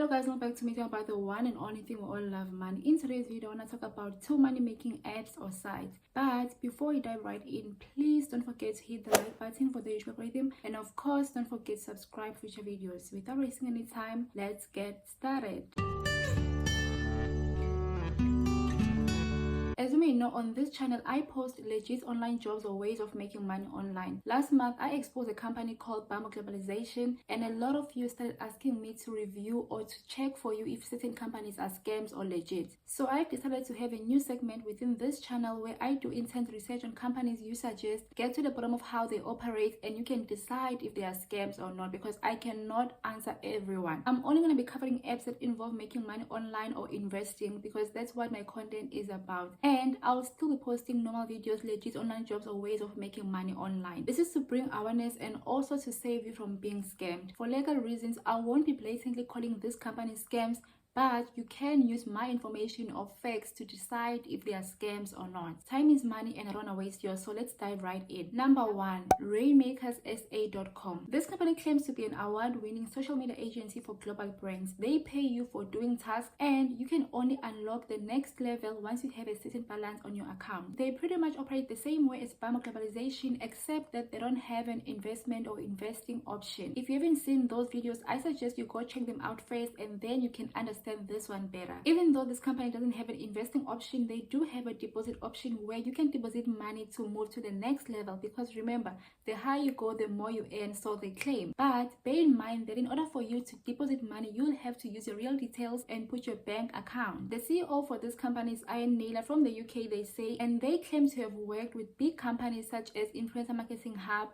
guys, welcome back to me talking about the one and only thing we all love, money. In today's video I want to talk about 2 money making apps or sites. But before we dive right in, please don't forget to hit the like button for the YouTube algorithm, and of course don't forget to subscribe for future videos. Without wasting any time, let's get started. As you may know, on this channel I post legit online jobs or ways of making money online. Last month I exposed a company called Globalization, and a lot of you started asking me to review or to check for you if certain companies are scams or legit. So I've decided to have a new segment within this channel where I do intense research on companies you suggest, get to the bottom of how they operate, and you can decide if they are scams or not, because I cannot answer everyone. I'm only going to be covering apps that involve making money online or investing, because that's what my content is about. And I'll still be posting normal videos, legit online jobs or ways of making money online. This is to bring awareness and also to save you from being scammed. For legal reasons, I won't be blatantly calling this company scams, but you can use my information or facts to decide if they are scams or not. Time is money and I don't want to waste yours, so let's dive right in. Number 1, Rainmakersa Com. This company claims to be an award-winning social media agency for global brands. They pay you for doing tasks, and you can only unlock the next level once you have a certain balance on your account. They pretty much operate the same way as Globalization, except that they don't have an investment or investing option. If you haven't seen those videos, I suggest you go check them out first, and then you can understand this one better. Even though this company doesn't have an investing option, they do have a deposit option where you can deposit money to move to the next level, because remember, the higher you go, the more you earn, so they claim. But bear in mind that in order for you to deposit money, you'll have to use your real details and put your bank account. The CEO for this company is Naylor from the UK, they say, and they claim to have worked with big companies such as Influencer Marketing Hub,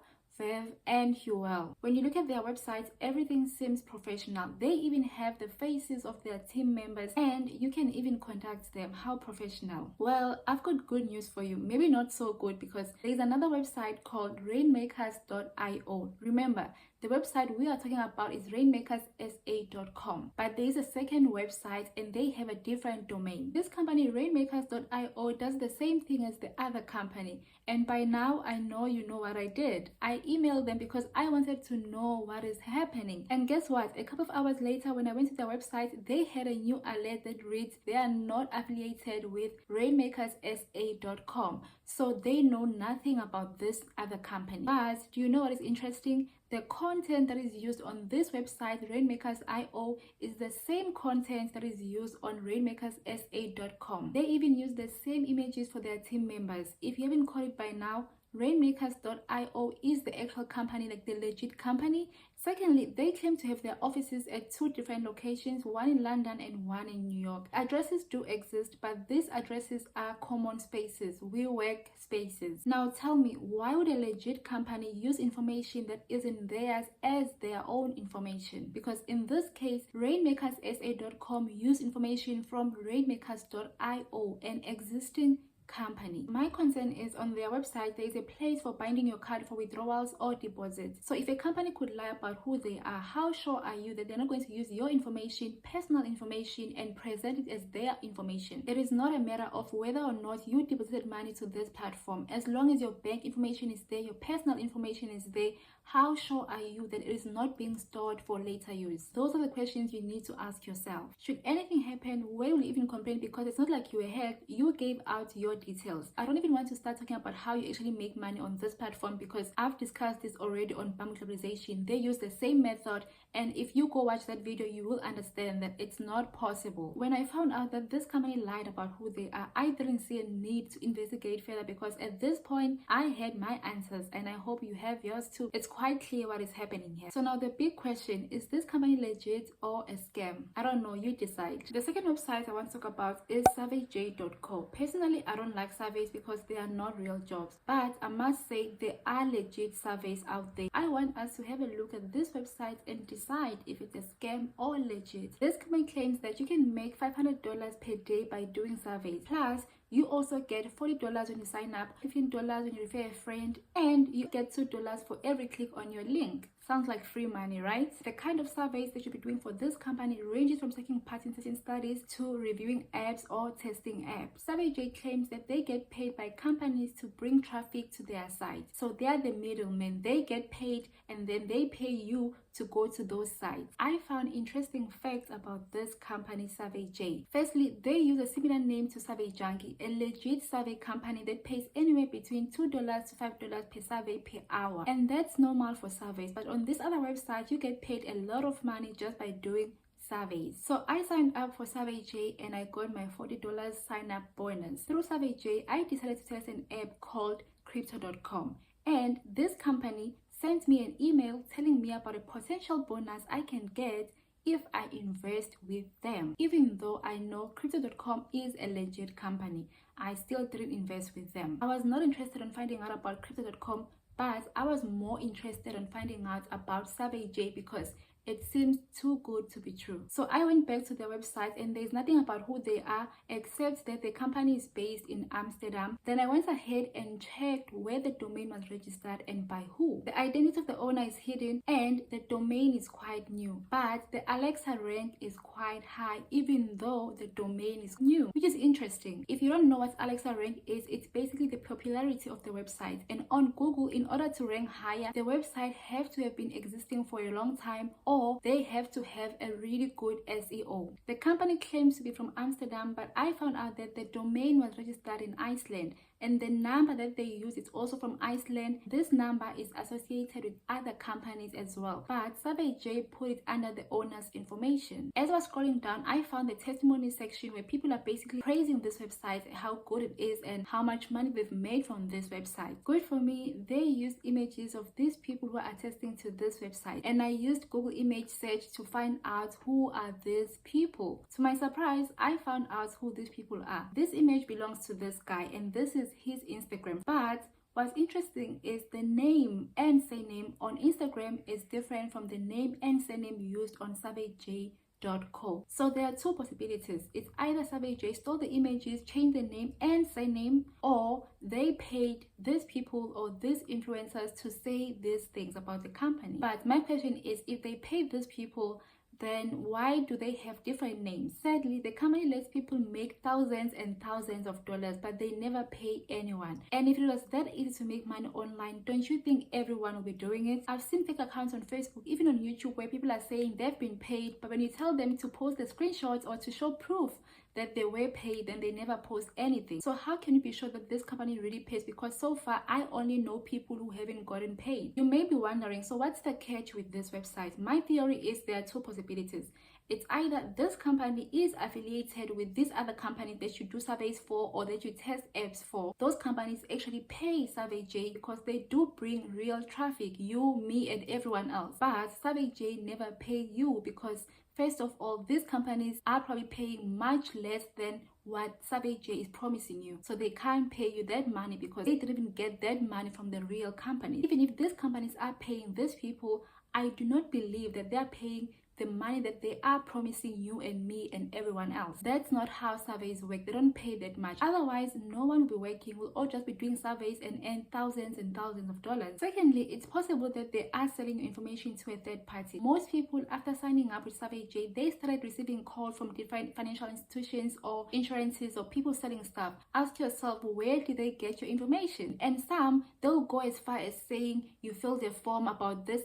and Huel. When you look at their websites, everything seems professional. They even have the faces of their team members, and you can even contact them. How professional. Well, I've got good news for you. Maybe not so good, because there's another website called Rainmakers.io. Remember, the website we are talking about is Rainmakersa Com, but there is a second website and they have a different domain. This company, Rainmakers.io, does the same thing as the other company, and by now I know you know what I did. I emailed them because I wanted to know what is happening, and guess what? A couple of hours later, when I went to their website, they had a new alert that reads they are not affiliated with Rainmakersa.com, so they know nothing about this other company. But do you know what is interesting? The content that is used on this website, Rainmakers.io, is the same content that is used on Rainmakersa.com. They even use the same images for their team members. If you haven't caught it by now, Rainmakers.io is the actual company, like the legit company. Secondly, they claim to have their offices at 2 different locations, one in London and one in New York. Addresses do exist, but these addresses are common spaces, WeWork spaces. Now tell me, why would a legit company use information that isn't theirs as their own information? Because in this case, Rainmakersa.com use information from Rainmakers.io, an existing company. My concern is on their website there is a place for binding your card for withdrawals or deposits. So if a company could lie about who they are, how sure are you that they're not going to use your information, personal information, and present it as their information? It is not a matter of whether or not you deposited money to this platform. As long as your bank information is there, your personal information is there, how sure are you that it is not being stored for later use? Those are the questions you need to ask yourself. Should anything happen, where will you even complain? Because it's not like you were hacked, you gave out your details. I don't even want to start talking about how you actually make money on this platform, because I've discussed this already on Globalization. They use the same method, and if you go watch that video, you will understand that it's not possible. When I found out that this company lied about who they are, I didn't see a need to investigate further, because at this point I had my answers, and I hope you have yours too. It's quite clear what is happening here. So now the big question is this company legit or a scam? I don't know, you decide. The second website I want to talk about is Savvyjay Com. Personally, I don't like surveys because they are not real jobs, but I must say there are legit surveys out there. I want us to have a look at this website and decide if it's a scam or legit. This company claims that you can make $500 per day by doing surveys. Plus, you also get $40 when you sign up, $15 when you refer a friend, and you get $2 for every click on your link. Sounds like free money, right? The kind of surveys that you'll be doing for this company ranges from taking part in certain studies to reviewing apps or testing apps. Savvyjay claims that they get paid by companies to bring traffic to their site. So they are the middlemen. They get paid and then they pay you to go to those sites. I found interesting facts about this company, Savvyjay. Firstly, they use a similar name to Savvyjay, a legit survey company that pays anywhere between $2 to $5 per survey per hour. And that's normal for surveys, but on this other website, you get paid a lot of money just by doing surveys. So I signed up for Savvyjay and I got my $40 sign up bonus. Through Savvyjay, I decided to test an app called Crypto.com, and this company sent me an email telling me about a potential bonus I can get if I invest with them. Even though I know Crypto.com is a legit company, I still didn't invest with them. I was not interested in finding out about Crypto.com, but I was more interested in finding out about Savvyjay because it seems too good to be true. So I went back to their website and there's nothing about who they are except that the company is based in Amsterdam. Then I went ahead and checked where the domain was registered and by who. The identity of the owner is hidden and the domain is quite new, but the Alexa rank is quite high even though the domain is new, which is interesting. If you don't know what Alexa rank is, it's basically the popularity of the website. And on Google, in order to rank higher, the website have to have been existing for a long time, or they have to have a really good SEO. The company claims to be from Amsterdam, but I found out that the domain was registered in Iceland, and the number that they use is also from Iceland. This number is associated with other companies as well, but Savvyjay put it under the owner's information. As I was scrolling down, I found the testimony section where people are basically praising this website, how good it is and how much money they've made from this website. Good for me, they used images of these people who are attesting to this website, and I used Google image search to find out who are these people. To my surprise, I found out who these people are. This image belongs to this guy and this is his Instagram, but what's interesting is the name and surname on Instagram is different from the name and surname used on Savvyjay.co. So there are two possibilities. It's either Savvyjay stole the images, changed the name and surname, or they paid these people or these influencers to say these things about the company. But my question is, if they paid these people, then why do they have different names? Sadly, the company lets people make thousands and thousands of dollars, but they never pay anyone. And if it was that easy to make money online, don't you think everyone will be doing it? I've seen fake accounts on Facebook, even on YouTube, where people are saying they've been paid, but when you tell them to post the screenshots or to show proof that they were paid, then they never post anything. So how can you be sure that this company really pays? Because so far I only know people who haven't gotten paid. You may be wondering, so what's the catch with this website? My theory is there are two possibilities. It's either this company is affiliated with this other company that you do surveys for or that you test apps for. Those companies actually pay Savvyjay because they do bring real traffic, you, me and everyone else. But Savvyjay never pay you because first of all, these companies are probably paying much less than what Savvyjay is promising you. So they can't pay you that money because they didn't even get that money from the real company. Even if these companies are paying these people, I do not believe that they are paying the money that they are promising you and me and everyone else. That's not how surveys work. They don't pay that much. Otherwise, no one will be working. We'll all just be doing surveys and earn thousands and thousands of dollars. Secondly, it's possible that they are selling your information to a third party. Most people, after signing up with Savvyjay, they started receiving calls from different financial institutions or insurances or people selling stuff. Ask yourself, where did they get your information? And some, they'll go as far as saying you filled a form about this,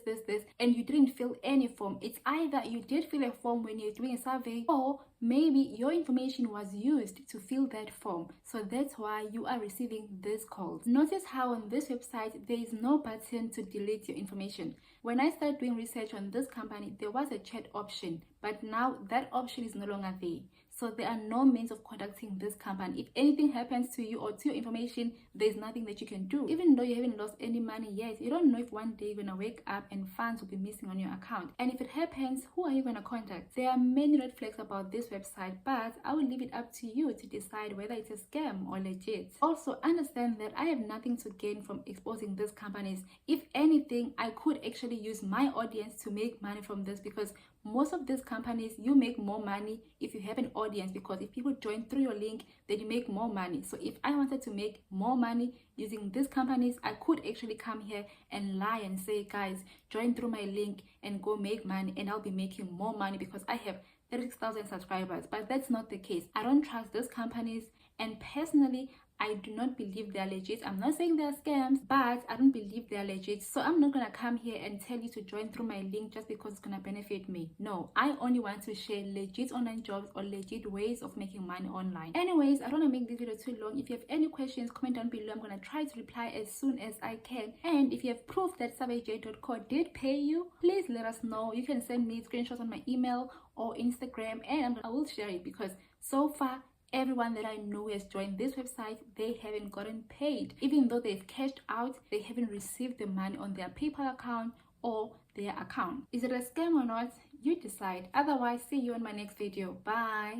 and you didn't fill any form. It's either you did fill a form when you're doing a survey, or maybe your information was used to fill that form. So that's why you are receiving these calls. Notice how on this website, there is no button to delete your information. When I started doing research on this company, there was a chat option, but now that option is no longer there. So there are no means of contacting this company. If anything happens to you or to your information, there's nothing that you can do. Even though you haven't lost any money yet, you don't know if one day you're gonna wake up and funds will be missing on your account. And if it happens, who are you gonna contact? There are many red flags about this website, but I will leave it up to you to decide whether it's a scam or legit. Also, understand that I have nothing to gain from exposing these companies. If anything, I could actually use my audience to make money from this, because most of these companies, you make more money if you have an audience, because if people join through your link, then you make more money. So if I wanted to make more money using these companies, I could actually come here and lie and say, guys, join through my link and go make money, and I'll be making more money because I have 36,000 subscribers. But that's not the case. I don't trust those companies, and personally, I do not believe they're legit. I'm not saying they're scams, but I don't believe they're legit. So I'm not gonna come here and tell you to join through my link just because it's gonna benefit me. No, I only want to share legit online jobs or legit ways of making money online. Anyways, I don't want to make this video too long. If you have any questions, comment down below. I'm gonna try to reply as soon as I can. And if you have proof that Savvyjay Com did pay you, please let us know. You can send me screenshots on my email or Instagram, and I will share it, because so far everyone that I know who has joined this website, they haven't gotten paid. Even though they've cashed out, they haven't received the money on their PayPal account or their account. Is it a scam or not? You decide. Otherwise, see you on my next video. Bye.